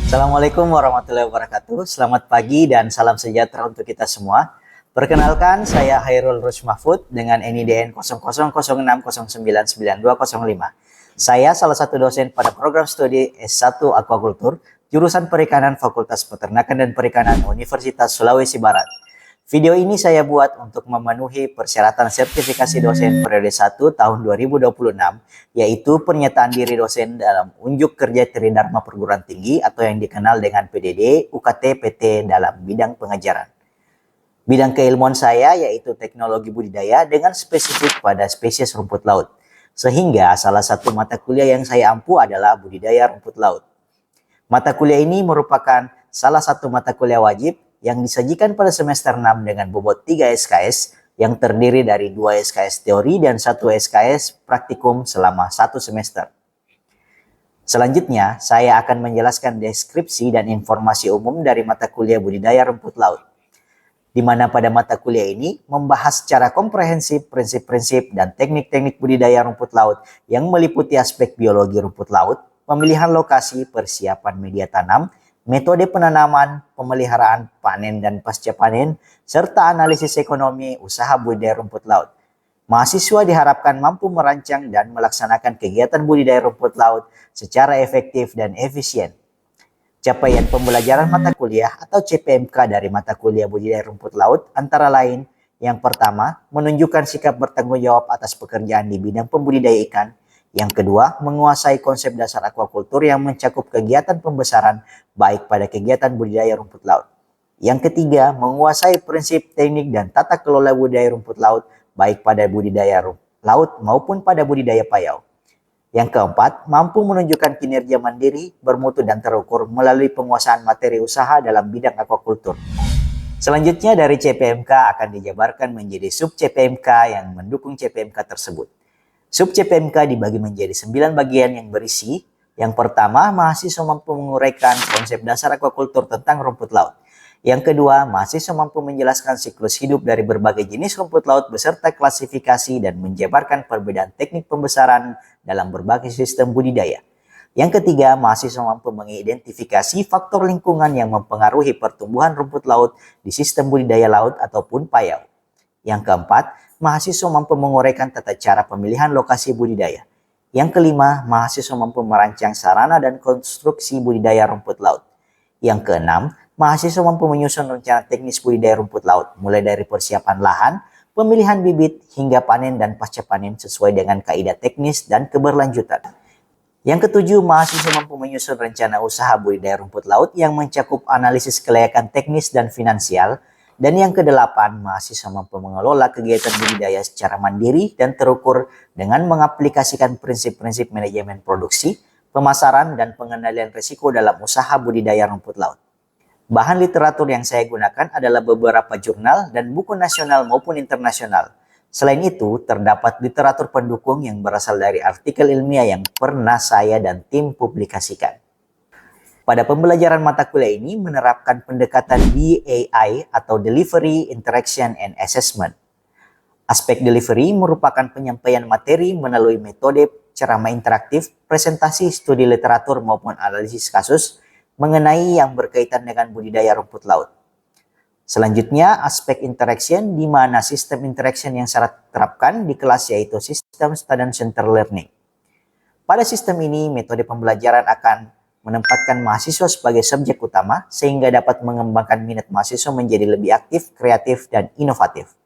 Assalamualaikum warahmatullahi wabarakatuh. Selamat pagi dan salam sejahtera untuk kita semua. Perkenalkan, saya Hairul Rush Mahfud dengan NIDN 0006099205. Saya salah satu dosen pada program studi S1 Aquaculture, jurusan Perikanan Fakultas Peternakan dan Perikanan Universitas Sulawesi Barat. Video ini saya buat untuk memenuhi persyaratan sertifikasi dosen periode 1 tahun 2026, yaitu pernyataan diri dosen dalam unjuk kerja Tridharma Perguruan Tinggi atau yang dikenal dengan PDD, UKT, PT dalam bidang pengajaran. Bidang keilmuan saya yaitu teknologi budidaya dengan spesifik pada spesies rumput laut. Sehingga salah satu mata kuliah yang saya ampu adalah budidaya rumput laut. Mata kuliah ini merupakan salah satu mata kuliah wajib yang disajikan pada semester 6 dengan bobot 3 SKS yang terdiri dari 2 SKS teori dan 1 SKS praktikum selama 1 semester. Selanjutnya, saya akan menjelaskan deskripsi dan informasi umum dari mata kuliah budidaya rumput laut, di mana pada mata kuliah ini membahas secara komprehensif prinsip-prinsip dan teknik-teknik budidaya rumput laut yang meliputi aspek biologi rumput laut, pemilihan lokasi, persiapan media tanam, metode penanaman, pemeliharaan, panen dan pasca panen, serta analisis ekonomi usaha budidaya rumput laut. Mahasiswa diharapkan mampu merancang dan melaksanakan kegiatan budidaya rumput laut secara efektif dan efisien. Capaian pembelajaran mata kuliah atau CPMK dari mata kuliah budidaya rumput laut antara lain, yang pertama, menunjukkan sikap bertanggung jawab atas pekerjaan di bidang pembudidaya ikan. Yang kedua, menguasai konsep dasar aquaculture yang mencakup kegiatan pembesaran baik pada kegiatan budidaya rumput laut. Yang ketiga, menguasai prinsip teknik dan tata kelola budidaya rumput laut baik pada budidaya laut maupun pada budidaya payau. Yang keempat, mampu menunjukkan kinerja mandiri, bermutu dan terukur melalui penguasaan materi usaha dalam bidang aquaculture. Selanjutnya dari CPMK akan dijabarkan menjadi sub CPMK yang mendukung CPMK tersebut. Sub CPMK dibagi menjadi 9 bagian yang berisi. Yang pertama, mahasiswa mampu menguraikan konsep dasar aquaculture tentang rumput laut. Yang kedua, mahasiswa mampu menjelaskan siklus hidup dari berbagai jenis rumput laut beserta klasifikasi dan menjabarkan perbedaan teknik pembesaran dalam berbagai sistem budidaya. Yang ketiga, mahasiswa mampu mengidentifikasi faktor lingkungan yang mempengaruhi pertumbuhan rumput laut di sistem budidaya laut ataupun payau. Yang keempat, mahasiswa mampu menguraikan tata cara pemilihan lokasi budidaya. Yang kelima, mahasiswa mampu merancang sarana dan konstruksi budidaya rumput laut. Yang keenam, mahasiswa mampu menyusun rencana teknis budidaya rumput laut, mulai dari persiapan lahan, pemilihan bibit, hingga panen dan pasca panen sesuai dengan kaidah teknis dan keberlanjutan. Yang ketujuh, mahasiswa mampu menyusun rencana usaha budidaya rumput laut yang mencakup analisis kelayakan teknis dan finansial. Dan yang kedelapan, mahasiswa mampu mengelola kegiatan budidaya secara mandiri dan terukur dengan mengaplikasikan prinsip-prinsip manajemen produksi, pemasaran, dan pengendalian risiko dalam usaha budidaya rumput laut. Bahan literatur yang saya gunakan adalah beberapa jurnal dan buku nasional maupun internasional. Selain itu, terdapat literatur pendukung yang berasal dari artikel ilmiah yang pernah saya dan tim publikasikan. Pada pembelajaran mata kuliah ini menerapkan pendekatan DAI atau Delivery, Interaction, and Assessment. Aspek delivery merupakan penyampaian materi melalui metode ceramah interaktif, presentasi studi literatur maupun analisis kasus mengenai yang berkaitan dengan budidaya rumput laut. Selanjutnya, aspek interaction di mana sistem interaction yang saya terapkan di kelas yaitu sistem student center learning. Pada sistem ini, metode pembelajaran akan menempatkan mahasiswa sebagai subjek utama sehingga dapat mengembangkan minat mahasiswa menjadi lebih aktif, kreatif, dan inovatif.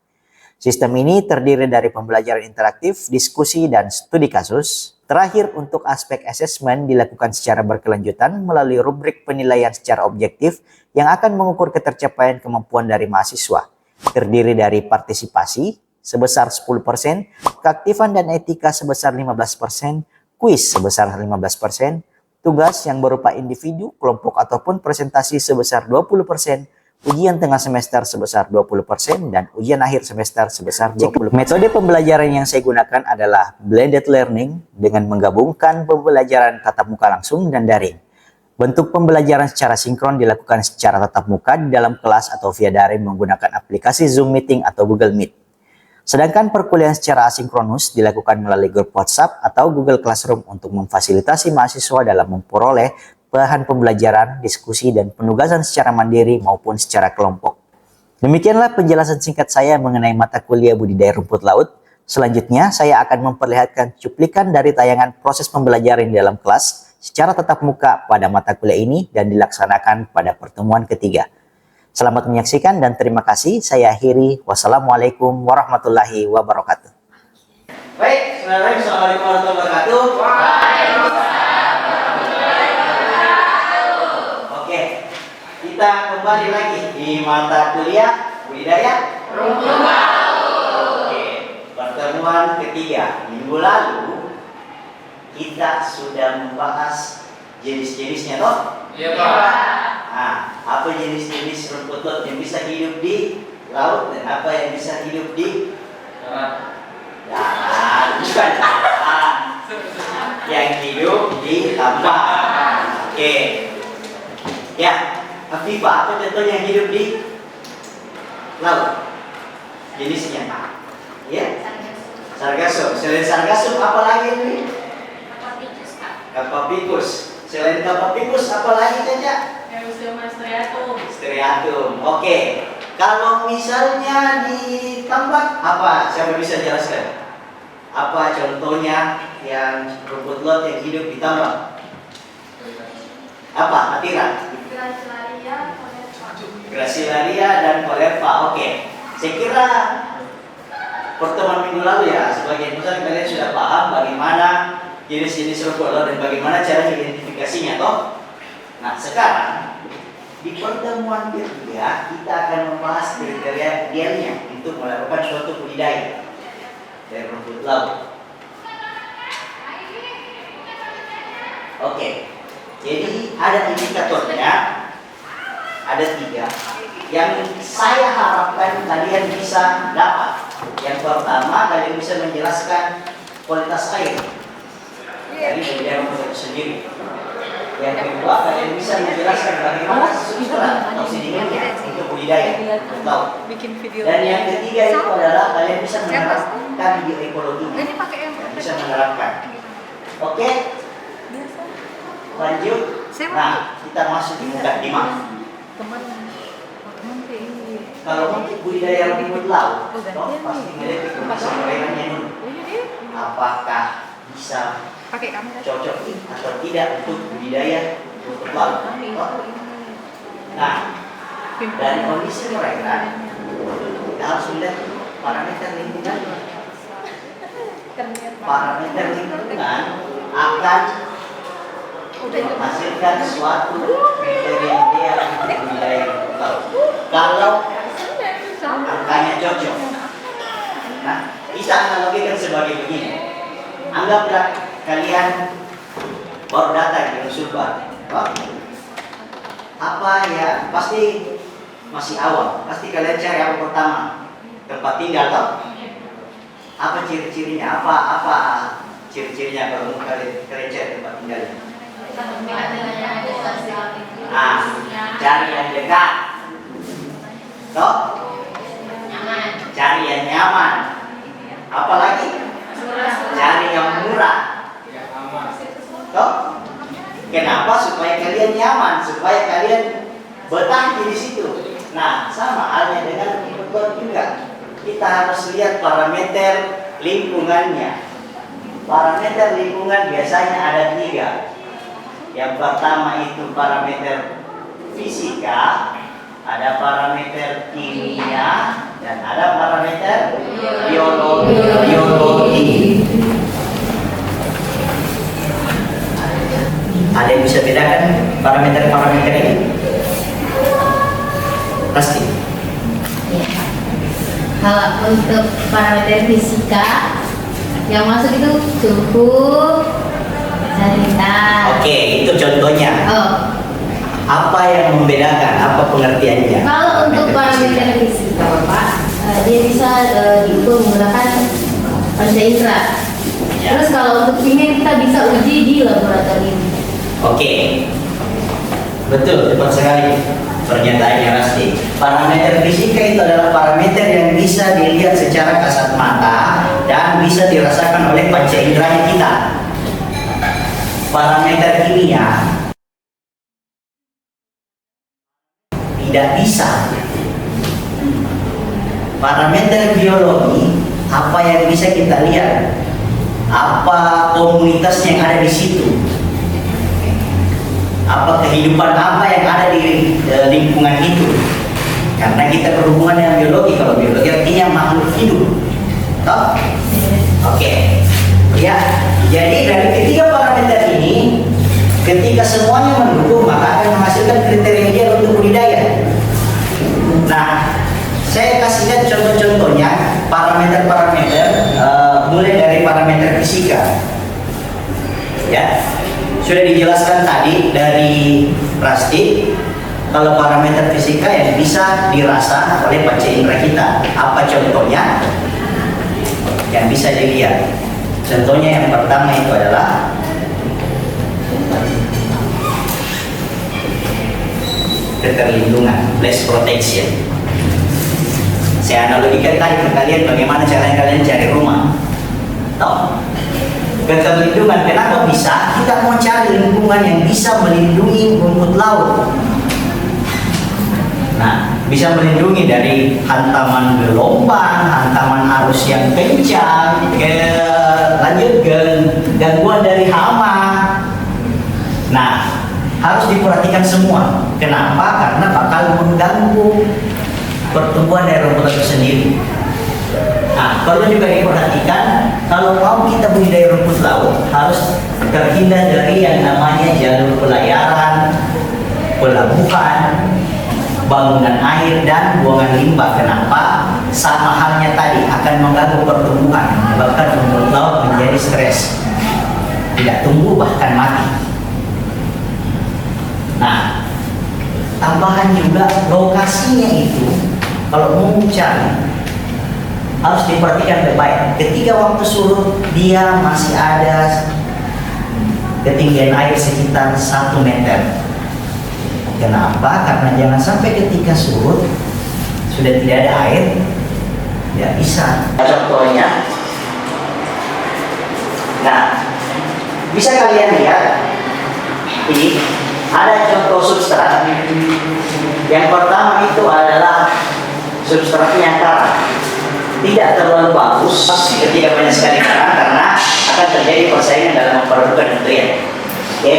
Sistem ini terdiri dari pembelajaran interaktif, diskusi, dan studi kasus. Terakhir, untuk aspek assessment dilakukan secara berkelanjutan melalui rubrik penilaian secara objektif yang akan mengukur ketercapaian kemampuan dari mahasiswa. Terdiri dari partisipasi sebesar 10%, keaktifan dan etika sebesar 15%, kuis sebesar 15%, tugas yang berupa individu, kelompok, ataupun presentasi sebesar 20%, ujian tengah semester sebesar 20%, dan ujian akhir semester sebesar 20%. Metode pembelajaran yang saya gunakan adalah blended learning dengan menggabungkan pembelajaran tatap muka langsung dan daring. Bentuk pembelajaran secara sinkron dilakukan secara tatap muka di dalam kelas atau via daring menggunakan aplikasi Zoom Meeting atau Google Meet. Sedangkan perkuliahan secara asinkronus dilakukan melalui grup WhatsApp atau Google Classroom untuk memfasilitasi mahasiswa dalam memperoleh bahan pembelajaran, diskusi, dan penugasan secara mandiri maupun secara kelompok. Demikianlah penjelasan singkat saya mengenai mata kuliah budidaya rumput laut. Selanjutnya, saya akan memperlihatkan cuplikan dari tayangan proses pembelajaran di dalam kelas secara tatap muka pada mata kuliah ini dan dilaksanakan pada pertemuan ketiga. Selamat menyaksikan dan terima kasih. Saya akhiri. Wassalamualaikum warahmatullahi wabarakatuh. Baik, Assalamualaikum warahmatullahi wabarakatuh. Oke, kita kembali lagi di mata kuliah budidaya rumput laut. Oke, pertemuan ketiga. Minggu lalu kita sudah membahas jenis-jenisnya, toh? Iya, Pak. Nah, apa jenis-jenis rumput laut yang bisa hidup di laut dan apa yang bisa hidup di darat? Bukan darat. Yang hidup di tambang. Oke. Ya, Afifah, apa contoh yang hidup di laut? Jenisnya? Ya. Sargassum. Selain sargassum apa lagi ini? Kapapicus. Selain kapapicus apa lagi Caca? Striatum. Striatum. Oke. Kalau misalnya di tambak apa? Siapa bisa jelaskan? Apa contohnya yang rumput laut yang hidup di tambak? Apa? Atira? Gracilaria dan Colepa. Oke. Saya kira pertemuan minggu lalu ya, sebagian besar kalian sudah paham bagaimana jenis-jenis rumput laut dan bagaimana cara identifikasinya, toh? Nah, sekarang di pertemuan ketiga kita akan membahas kriteria idealnya untuk melakukan suatu budidaya dari rumput laut. Oke, jadi ada indikatornya, ada 3 yang saya harapkan kalian bisa dapat. Yang pertama, kalian bisa menjelaskan kualitas air dari budidaya rumput itu sendiri. Yang kedua, kalian bisa menjelaskan bagaimana struktural atau sedimennya untuk budidaya rumput laut. Dan yang ketiga itu adalah kalian bisa menerapkan bioekologi dan bisa menerapkan. Oke, lanjut. Nah, kita masuk di mukadimah. Kalau untuk budidaya rumput laut, pasti melihat kondisi perairannya dulu. Apakah bisa cocok atau tidak untuk budidaya rumput laut? Nah, dari kondisi perairan kita harus melihat parameter lingkungan. Parameter lingkungan akan menghasilkan suatu kriteria ideal untuk budidaya rumput laut. Kalau angkanya cocok, nah bisa analogikan sebagai begini. Anggaplah kalian baru datang di Sulbar, apa ya, pasti masih awal, pasti kalian cari apa pertama? Tempat tinggal, toh? Apa ciri-cirinya? Apa ciri-cirinya kalau kalian cari tempat tinggalnya? Nah, cari yang dekat, toh? Cari yang nyaman. Apalagi? Cari yang murah. Toh? Kenapa? Supaya kalian nyaman, supaya kalian betah di situ. Nah, sama halnya dengan rumput laut juga. Kita harus lihat parameter lingkungannya. Parameter lingkungan biasanya ada 3. Yang pertama itu parameter fisika, ada parameter kimia, dan ada parameter biologi. Ada yang bisa bedakan parameter-parameter ini? Pasti. Ya. Kalau untuk parameter fisika yang masuk itu suhu, salinitas. Oke, itu contohnya. Oh. Apa yang membedakan? Apa pengertiannya? Kalau untuk parameter fisika, Pak, dia bisa diukur menggunakan panca indera. Ya. Terus kalau untuk kimia kita bisa uji di laboratorium. Oke, betul, tepat sekali pernyataannya Rasti. Parameter fisika itu adalah parameter yang bisa dilihat secara kasat mata dan bisa dirasakan oleh panca indera kita. Parameter kimia tidak bisa. Parameter biologi, apa yang bisa kita lihat, apa komunitas yang ada di situ, apa kehidupan apa yang ada di lingkungan itu. Karena kita berhubungan dengan biologi. Kalau biologi artinya makhluk hidup. Toh? Oke. Ya, jadi dari ketiga parameter ini, ketika semuanya mendukung, maka akan menghasilkan kriteria ideal untuk budidaya. Nah, saya kasih lihat contoh-contohnya parameter-parameter, mulai dari parameter fisika. Ya, sudah dijelaskan tadi dari Rasti. Kalau parameter fisika yang bisa dirasa oleh panca indera kita, apa contohnya? Yang bisa dilihat. Contohnya yang pertama itu adalah keterlindungan, flash protection. Saya analogikan tadi ke kalian bagaimana caranya kalian cari rumah. Tahu? Keterlindungan, kenapa bisa? Kita mau cari lingkungan yang bisa melindungi rumput laut. Nah, bisa melindungi dari hantaman gelombang, hantaman arus yang kencang, lanjut gangguan dari hama. Nah, harus diperhatikan semua. Kenapa? Karena bakal mengganggu pertumbuhan dari rumput itu sendiri. Nah, perlu juga diperhatikan kalau mau kita budidaya rumput laut harus terhindar dari yang namanya jalur pelayaran, pelabuhan, bangunan air dan buangan limbah. Kenapa? Sama halnya tadi akan mengganggu pertumbuhan, menyebabkan rumput laut menjadi stres, tidak tumbuh bahkan mati. Nah, tambahan juga lokasinya itu kalau mau cari harus diperhatikan baik. Ketika waktu surut dia masih ada ketinggian air sekitar 1 meter. Kenapa? Karena jangan sampai ketika surut sudah tidak ada air, tidak bisa. Contohnya, nah, bisa kalian lihat ini ada contoh substrat. Yang pertama itu adalah substratnya karang. Tidak terlalu bagus ketika banyak sekali karang karena akan terjadi persaingan dalam memperebutkan nutrien. Oke.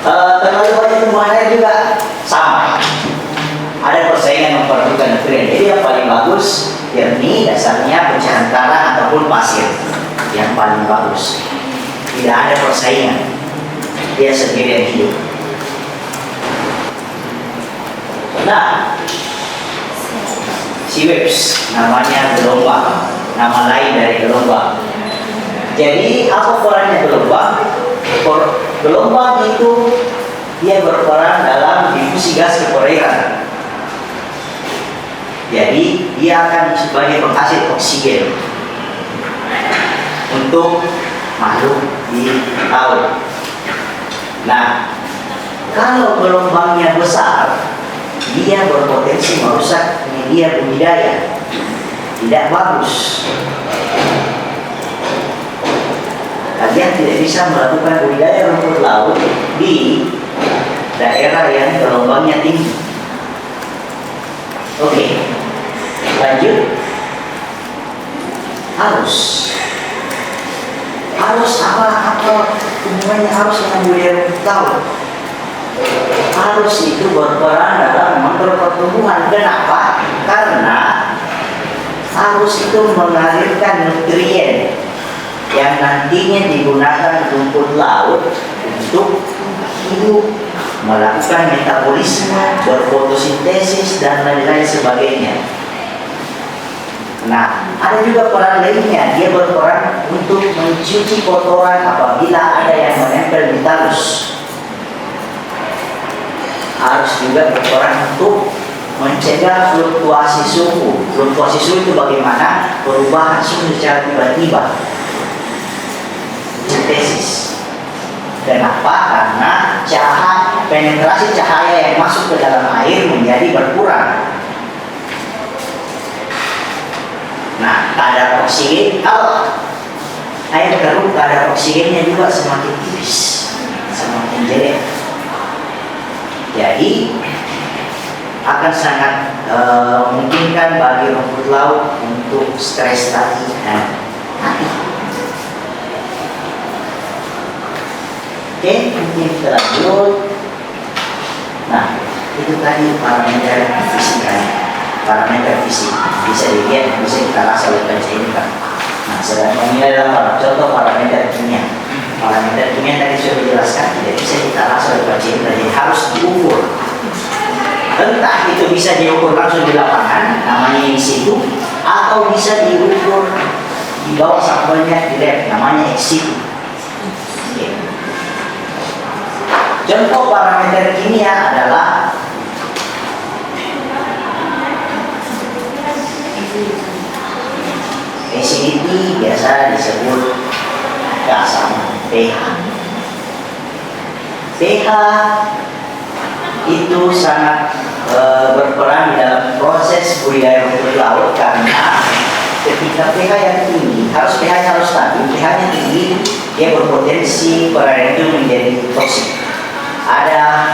Terlalu banyak tumbuhan air juga sama, ada persaingan memperebutkan nutrien. Jadi yang paling bagus yakni dasarnya pecahan karang ataupun pasir yang paling bagus. Tidak ada persaingan, dia sendiri yang hidup. Nah, sea waves namanya gelombang, nama lain dari gelombang. Jadi apa perannya gelombang? Gelombang itu dia berperan dalam difusi gas ke perairan. Jadi dia akan sebagai penghasil oksigen untuk makhluk di laut. Nah, kalau gelombangnya besar, dia berpotensi merusak media budidaya. Tidak bagus. Kalian tidak bisa melakukan budidaya rumput laut di daerah yang gelombangnya tinggi. Oke, lanjut. Arus apa hubungannya arus dengan budidaya rumput laut? Arus itu berperan dalam mengontrol pertumbuhan. Kenapa? Karena arus itu mengalirkan nutrien yang nantinya digunakan rumput laut untuk hidup, melakukan metabolisme, berfotosintesis dan lain-lain sebagainya. Nah, ada juga peran lainnya, dia berperan untuk mencuci kotoran apabila ada yang menempel di talus. Harus juga berperan untuk mencegah fluktuasi suhu. Fluktuasi suhu itu bagaimana? Perubahan suhu secara tiba-tiba. Sintesis. Kenapa? Karena penetrasi cahaya yang masuk ke dalam air menjadi berkurang. Nah, kadar oksigen, kalau air keruh, kadar oksigennya juga semakin tipis, semakin jelek. Jadi akan sangat memungkinkan bagi rumput laut untuk stres tadi dan mati. Oke, mungkin kita lanjut. Nah, itu tadi parameter fisika. Parameter fisik bisa dilihat, bisa kita rasa oleh panca indera. Nah, sedangkan ini adalah contoh parameter kimia. Parameter kimia tadi sudah dijelaskan, tidak bisa kita rasa oleh panca indera, jadi harus diukur. Entah itu bisa diukur langsung di lapangan, namanya in situ, atau bisa diukur di bawah sampelnya di lab, namanya ex situ. Contoh parameter kimia adalah acidity, biasa disebut keasaman, pH. pH itu sangat berperan di dalam proses budidaya rumput laut karena ketika pH yang tinggi, pH-nya harus stabil, pH-nya tinggi, dia berpotensi perairan itu menjadi toksik. Ada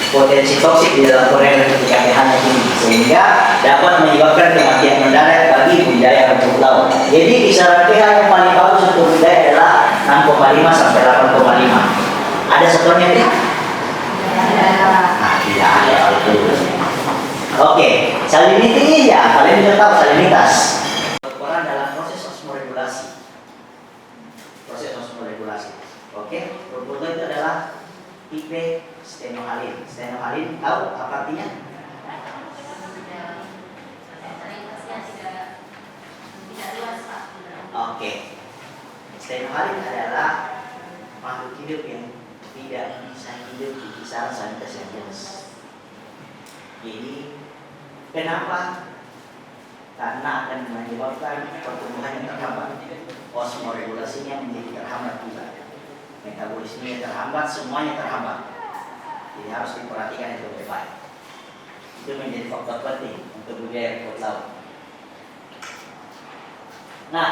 potensi toksik di dalam perairan ketika pH-nya tinggi, sehingga dapat menyebabkan kematian mendadak bagi budidaya rumput laut. Jadi kisaran pH yang paling bagus untuk budidaya adalah 6,5 sampai 8,5. Ada satuannya pH? Nah, tidak ada. Oke, salinity ya, kalian bisa tahu salinitas. Berperan dalam proses osmoregulasi. Proses osmoregulasi. Oke, rumput laut itu adalah tipe stenohalin. Stenohalin tahu apa artinya? Oke. Stenohalin adalah makhluk hidup yang tidak bisa hidup di kisaran salinitas yang jelas. Jadi kenapa? Karena akan menyebabkan pertumbuhan yang terhambat. Osmoregulasinya menjadi terhambat juga. Metabolismenya terhambat, semuanya terhambat. Jadi harus diperhatikan itu baik-baik. Itu menjadi faktor penting untuk budidaya rumput laut. Nah,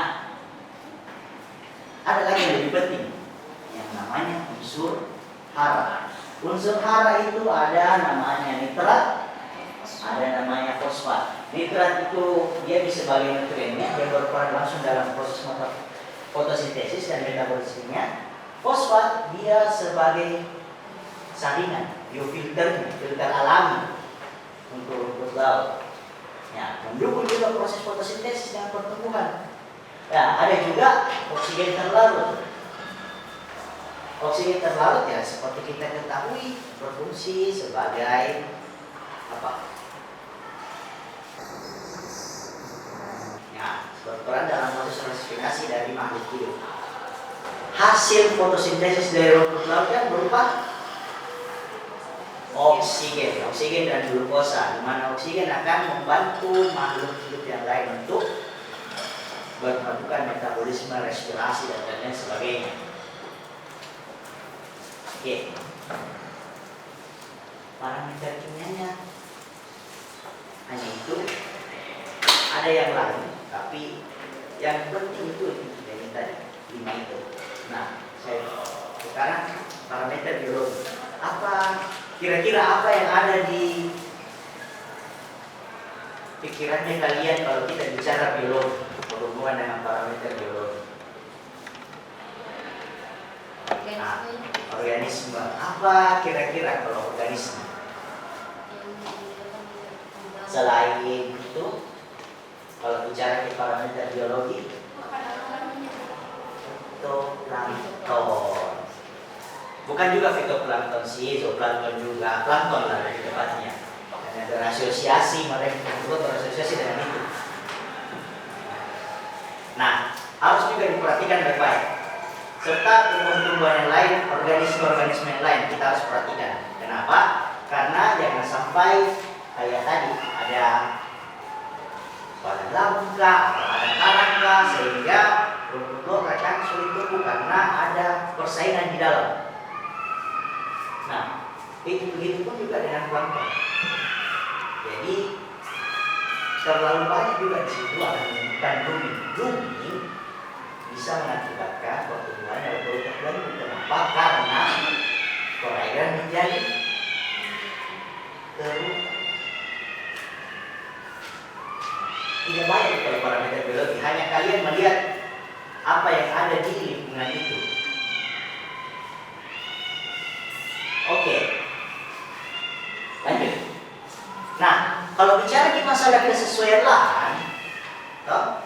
ada lagi yang lebih penting, yang namanya unsur hara. Unsur hara itu ada namanya nitrat, ada namanya fosfat. Nitrat itu dia bisa sebagai nutriennya, dia berperan langsung dalam proses fotosintesis dan metabolismenya. Fosfat dia sebagai salinan, biofilter, filter alami untuk rumput laut. Ya, mendukung juga proses fotosintesis dan pertumbuhan. Ya, ada juga oksigen terlarut. Oksigen terlarut ya seperti kita ketahui berfungsi sebagai apa? Ya, berperan dalam proses respirasi dari makhluk hidup. Hasil fotosintesis dari rumput laut kan berupa oksigen dan glukosa, di mana oksigen akan membantu makhluk hidup yang lain untuk melakukan metabolisme, respirasi dan lain sebagainya. Oke. Parameter kimianya hanya itu, ada yang lain, tapi yang penting itu yang tadi 5 itu. Nah, sekarang parameter biologi. Apa kira-kira apa yang ada di pikirannya kalian kalau kita bicara biologi berhubungan dengan parameter biologi? Nah, organisme. Apa kira-kira kalau organisme? Selain itu, kalau bicara ke parameter biologi, fitoplankton. Bukan juga fitoplankton sih, zooplankton juga, plankton lah lebih tepatnya. Dan ada asosiasi, mereka juga berasosiasi dengan itu. Nah, harus juga diperhatikan baik-baik. Serta tumbuhan-tumbuhan yang lain, organisme-organisme yang lain kita harus perhatikan. Kenapa? Karena jangan sampai kayak tadi ada badan langka atau ada karangka sehingga rumput akan sulit tumbuh karena ada persaingan di dalam. Nah, begitu pun juga dengan plankton. Jadi terlalu banyak juga di situ akan menimbulkan blooming bisa mengakibatkan pertumbuhan dari produk baru. Kenapa? Karena perairan menjadi Tidak banyak kalau parameter biologi, hanya kalian melihat apa yang ada di lingkungan itu. Oke, lanjut. Nah, kalau bicara di masalah kesesuaian lahan, toh,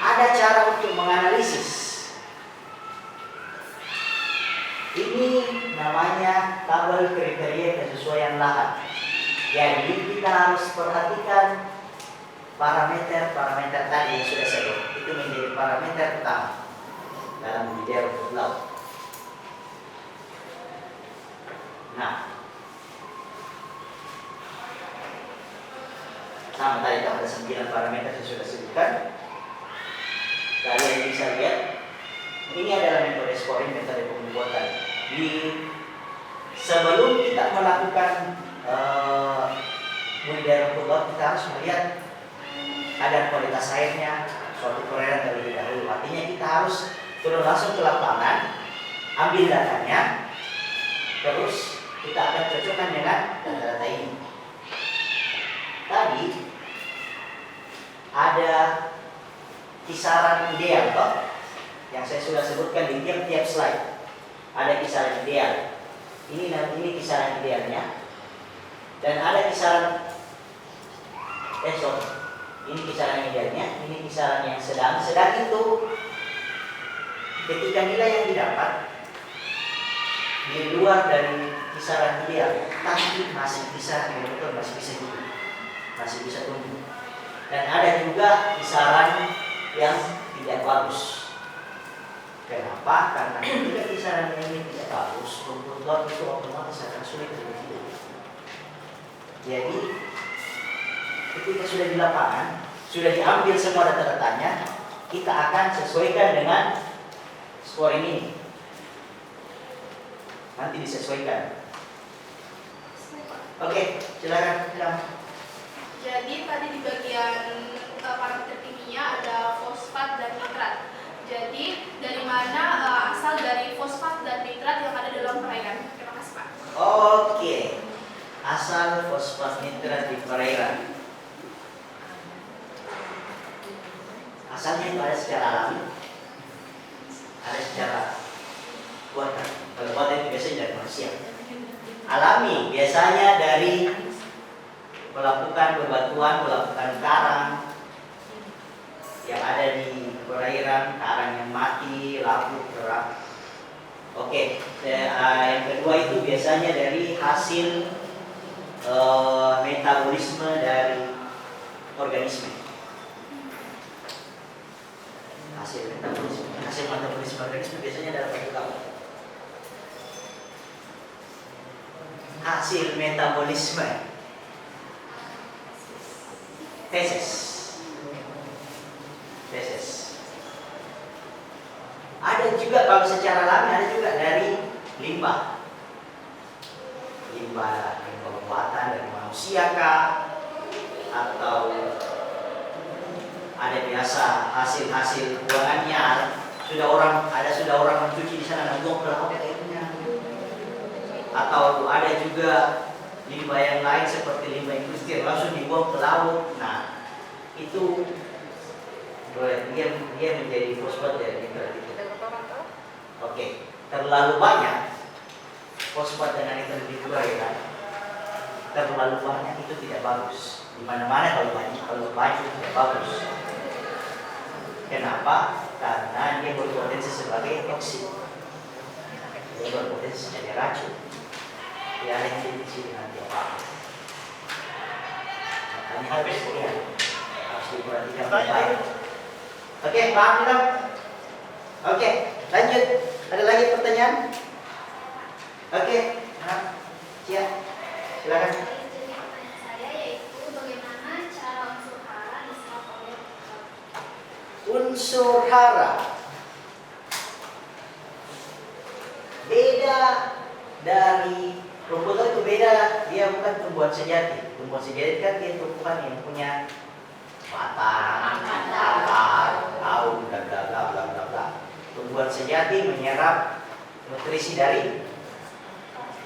ada cara untuk menganalisis. Ini namanya tabel kriteria kesesuaian lahan. Jadi kita harus perhatikan parameter-parameter tadi yang sudah saya sebut. Itu menjadi parameter utama dalam budidaya rumput laut. Nah, sama tadi ada 9 parameter yang sudah sebutkan. Kalian bisa lihat, ini adalah metode scoring, metode pembuatan. Sebelum kita melakukan budidaya rumput laut, kita harus melihat kadar kualitas airnya, suatu perairan terlebih dahulu. Artinya kita harus turun langsung ke lapangan, ambil datanya, terus kita akan cocokkan dengan data-data ini. Tadi ada kisaran ideal toh, yang saya sudah sebutkan di tiap-tiap slide. Ada kisaran ideal. Ini kisaran idealnya. Dan ada kisaran ini kisaran idealnya, ini kisaran yang sedang. Sedang itu ketika nilai yang didapat di luar dari kisaran ideal, tapi masih bisa dibentuk, masih bisa hidup, masih bisa tumbuh. Dan ada juga kisaran yang tidak bagus. Kenapa? Karena ketika kisaran ini tidak bagus, rumput laut itu otomatis akan sulit untuk hidup. Jadi ketika sudah di lapangan, sudah diambil semua data-datanya, kita akan sesuaikan dengan scoring ini. Nanti disesuaikan. Oke, silakan. Jadi tadi di bagian parameter kimia ada fosfat dan nitrat. Jadi dari mana asal dari fosfat dan nitrat yang ada dalam perairan? Terima kasih Pak. Oke, asal fosfat nitrat di perairan. Asalnya itu ada secara alami, ada secara buatan. Kalau buatan itu biasanya dari manusia. Alami biasanya dari pelapukan bebatuan, pelapukan karang yang ada di perairan, karang yang mati, lapuk, kerak. Oke, yang kedua itu biasanya dari hasil metabolisme dari organisme. Hasil metabolisme organisme biasanya dalam bentuk apa? Hasil metabolisme feses. Ada juga kalau secara alami ada juga dari limbah buatan dari manusia kah, atau ada biasa hasil buangannya sudah orang mencuci di sana dan buang ke laut airnya. Atau ada juga limbah yang lain seperti limbah industri langsung dibuang ke laut. Nah, itu dia menjadi fosfat dari nitrat itu. Oke, terlalu banyak fosfat dan nitrat di perairan, terlalu banyak itu tidak bagus. Di mana-mana kalau banyak itu tidak bagus. Kenapa? Karena dia berpotensi sebagai toksin. Dia berpotensi sebagai racun. Dia ada yang diisi dengan apa? Makanya harus diperhatikan baik. Oke, paham belum? Oke, lanjut. Ada lagi pertanyaan? Oke, siap. Silakan. Saya yaitu bagaimana cara unsur hara diserap oleh Unsur hara beda dari rumput laut itu beda, dia bukan tumbuhan sejati. Tumbuhan sejati kan dia tumbuhan yang punya batang, akar, daun, dan bla bla bla bla bla. Tumbuhan sejati menyerap nutrisi dari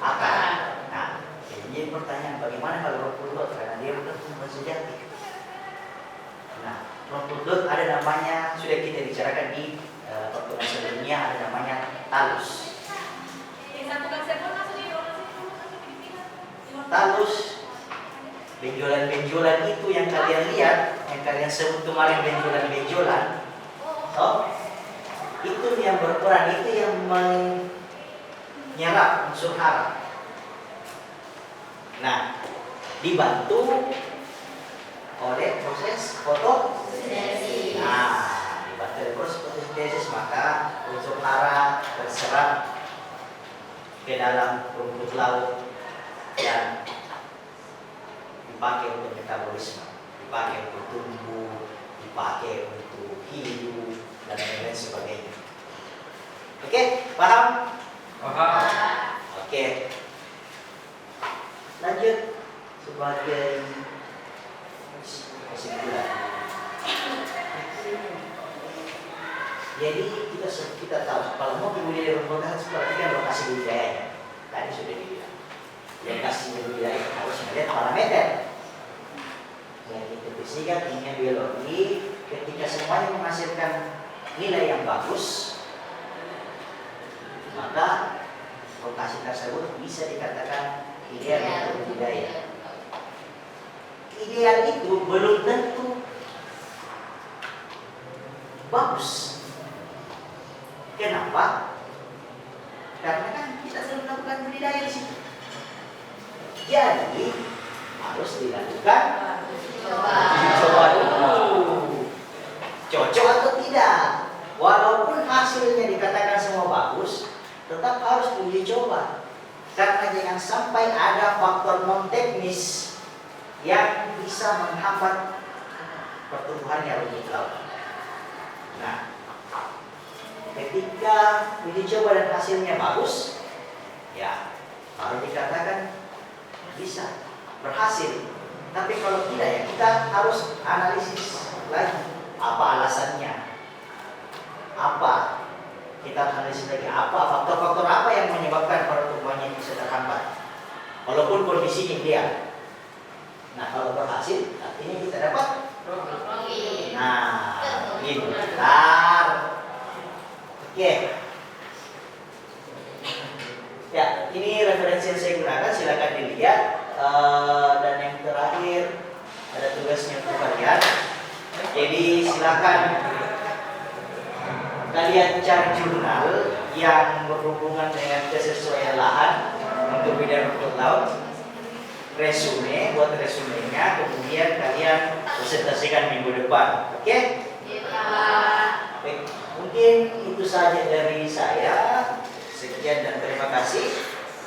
akar. Nah, ini pertanyaan bagaimana kalau rumput laut karena dia bukan tumbuhan sejati. rumput laut ada namanya, sudah kita bicarakan di pertemuan sebelumnya, ada namanya talus. Talus, benjolan-benjolan itu yang kalian lihat, yang kalian sebut kemarin benjolan-benjolan, itu yang berperan, itu yang menyerap unsur hara. Nah, dibantu oleh proses fotosintesis. Nah, dibantu oleh proses fotosintesis, maka unsur hara terserap ke dalam rumput laut dan dipakai untuk metabolisme, dipakai untuk tumbuh, dipakai untuk hidup dan lain-lain sebagainya. Oke, paham? Paham. Oke. Lanjut sebagai kesimpulan. Jadi kita tahu kalau mau budidaya rumput laut harus perhatikan lokasi budidayanya. Tadi sudah dibilang. Lokasi budidaya harus melihat parameter. Yang itu fisika, kimia, biologi. Ketika semuanya menghasilkan nilai yang bagus, maka lokasi tersebut bisa dikatakan ideal untuk budidaya. Ideal itu belum tentu bagus. Kenapa? Karena kan kita belum melakukan budidaya di situ. Jadi harus dilakukan uji coba dulu. Cocok atau tidak? Walaupun hasilnya dikatakan semua bagus, tetap harus uji coba. Karena jangan sampai ada faktor non teknis yang bisa menghambat pertumbuhannya rumput laut. Nah, ketika uji coba dan hasilnya bagus, ya baru dikatakan bisa berhasil. Tapi kalau tidak, ya kita harus analisis lagi apa alasannya, apa kita analisis lagi apa faktor-faktor apa yang menyebabkan pertumbuhannya bisa terhambat walaupun kondisinya ideal. Nah, kalau berhasil artinya kita dapat gitu. Bentar. Oke. Ya, ini referensi yang saya gunakan, silakan dilihat. Dan yang terakhir ada tugasnya untuk kalian. Jadi silakan kalian cari jurnal yang berhubungan dengan kesesuaian lahan untuk bidang rumput laut, resume, buat resumenya, kemudian kalian presentasikan minggu depan. Oke? Baik, mungkin itu saja dari saya. Sekian dan terima kasih.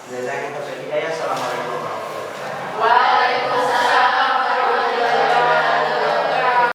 Jazakumullah khairan. Assalamualaikum.